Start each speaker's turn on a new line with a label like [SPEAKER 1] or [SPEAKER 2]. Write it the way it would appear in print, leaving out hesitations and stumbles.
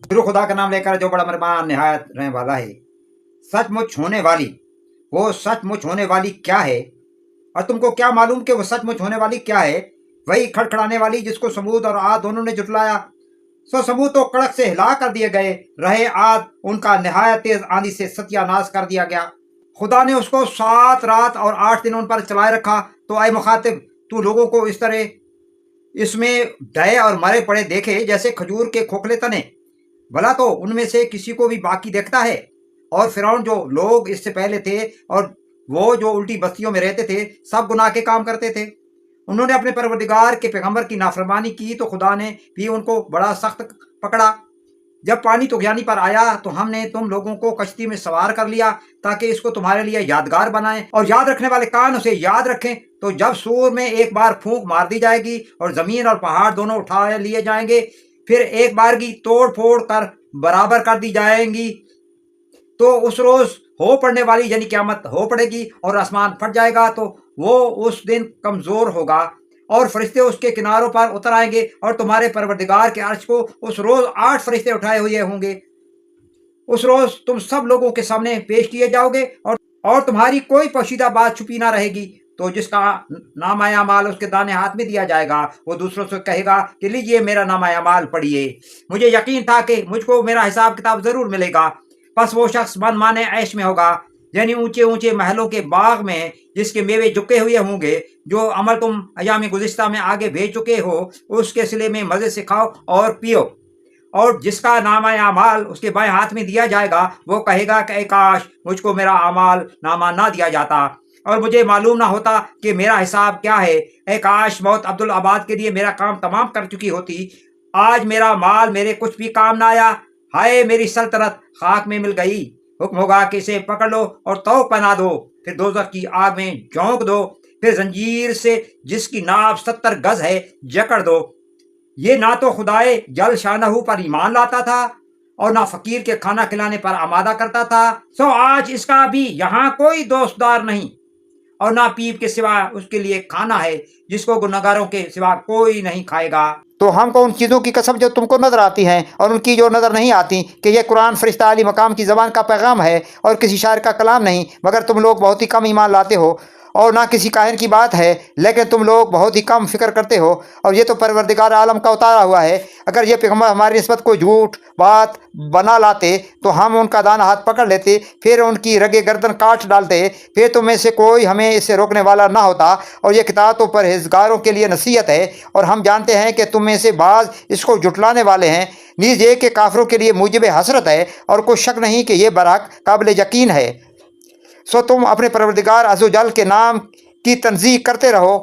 [SPEAKER 1] शुरू खुदा का नाम लेकर जो बड़ा मेहरबान निहायत रहने वाला है। सचमुच होने वाली, वो सचमुच होने वाली क्या है? और तुमको क्या मालूम कि वो सचमुच होने वाली क्या है? वही खड़खड़ाने वाली जिसको समूद और आद दोनों ने जुटलाया। सो समूद तो कड़क से हिला कर दिए गए, रहे आद उनका निहायत तेज आंधी से सत्यानाश कर दिया गया। खुदा ने उसको 7 रात और 8 दिन उन पर चलाए रखा। तो आए मुखातिब, तू लोगों को इस तरह इसमें डे और मरे पड़े देखे जैसे खजूर के खोखले तने। भला तो उनमें से किसी को भी बाकी देखता है? और फिरौन जो लोग इससे पहले थे और वो जो उल्टी बस्तियों में रहते थे, सब गुनाह के काम करते थे। उन्होंने अपने परवरदिगार के पैगंबर की नाफरमानी की तो खुदा ने भी उनको बड़ा सख्त पकड़ा। जब पानी तुगयानी पर आया तो हमने तुम लोगों को कश्ती में सवार कर लिया ताकि इसको तुम्हारे लिए यादगार बनाएं, और याद रखने वाले कान उसे याद रखें। तो जब सूर में एक बार फूंक मार दी जाएगी और जमीन और पहाड़ दोनों उठा लिए जाएंगे, फिर एक बार की तोड़ फोड़ कर बराबर कर दी जाएंगी, तो उस रोज हो पड़ने वाली यानी क़यामत हो पड़ेगी और आसमान फट जाएगा। तो वो उस दिन कमजोर होगा और फरिश्ते उसके किनारों पर उतर आएंगे और तुम्हारे परवरदिगार के अर्श को उस रोज 8 फरिश्ते उठाए हुए होंगे। उस रोज तुम सब लोगों के सामने पेश किए जाओगे और तुम्हारी कोई पोशीदा बात छुपी ना रहेगी। तो जिसका नामा अमाल उसके दाने हाथ में दिया जाएगा, वो दूसरों से कहेगा कि लीजिए मेरा नामा अमाल पढ़िए। मुझे यकीन था कि मुझको मेरा हिसाब किताब जरूर मिलेगा। बस वो शख्स मन माने ऐश में होगा, यानी ऊंचे ऊंचे महलों के बाग में जिसके मेवे झुके हुए होंगे। जो अमल तुम अयाम गुज़िश्ता में आगे भेज चुके हो, उसके सिले में मज़े से खाओ और पियो। और जिसका नामा अमाल उसके बाएं हाथ में दिया जाएगा, वो कहेगा कि काश मुझको मेरा अमाल नामा ना दिया जाता और मुझे मालूम ना होता कि मेरा हिसाब क्या है। काश मौत अब्दुल आबाद के लिए मेरा काम तमाम कर चुकी होती। आज मेरा माल मेरे कुछ भी काम ना आया। हाय मेरी सल्तनत खाक में मिल गई। हुक्म होगा कि इसे पकड़ लो और तौक पहना दो, फिर दोज़ख की आग में झोंक दो, फिर जंजीर से जिसकी नाप 70 गज है जकड़ दो। ये ना तो खुदाए जल शानहू पर ईमान लाता था और ना फकीर के खाना खिलाने पर आमादा करता था। सो आज इसका भी यहाँ कोई दोस्तदार नहीं और ना पीप के सिवा उसके लिए खाना है, जिसको गुनहगारों के सिवा कोई नहीं खाएगा। तो हमको उन चीज़ों की कसम जो तुमको नजर आती हैं और उनकी जो नजर नहीं आती कि यह कुरान फरिश्ता अली मकाम की ज़बान का पैगाम है और किसी शायर का कलाम नहीं, मगर तुम लोग बहुत ही कम ईमान लाते हो। और ना किसी काहिन की बात है, लेकिन तुम लोग बहुत ही कम फिक्र करते हो। और ये तो परवरदिगार आलम का उतारा हुआ है। अगर ये पैगंबर हमारी निस्बत को झूठ बात बना लाते तो हम उनका दाना हाथ पकड़ लेते, फिर उनकी रगे गर्दन काट डालते, फिर तुम में से कोई हमें इससे रोकने वाला ना होता। और ये किताब तो परहेजगारों के लिए नसीहत है, और हम जानते हैं कि तुम में से बाज़ इसको जुटलाने वाले हैं। नीज ये कि काफिरों के लिए मुजिब हसरत है और कोई शक नहीं कि यह बरहक काबिल यकीन है। सो तुम अपने परवरदिगार अज़्ज़ व जल के नाम की तंज़ीह करते रहो।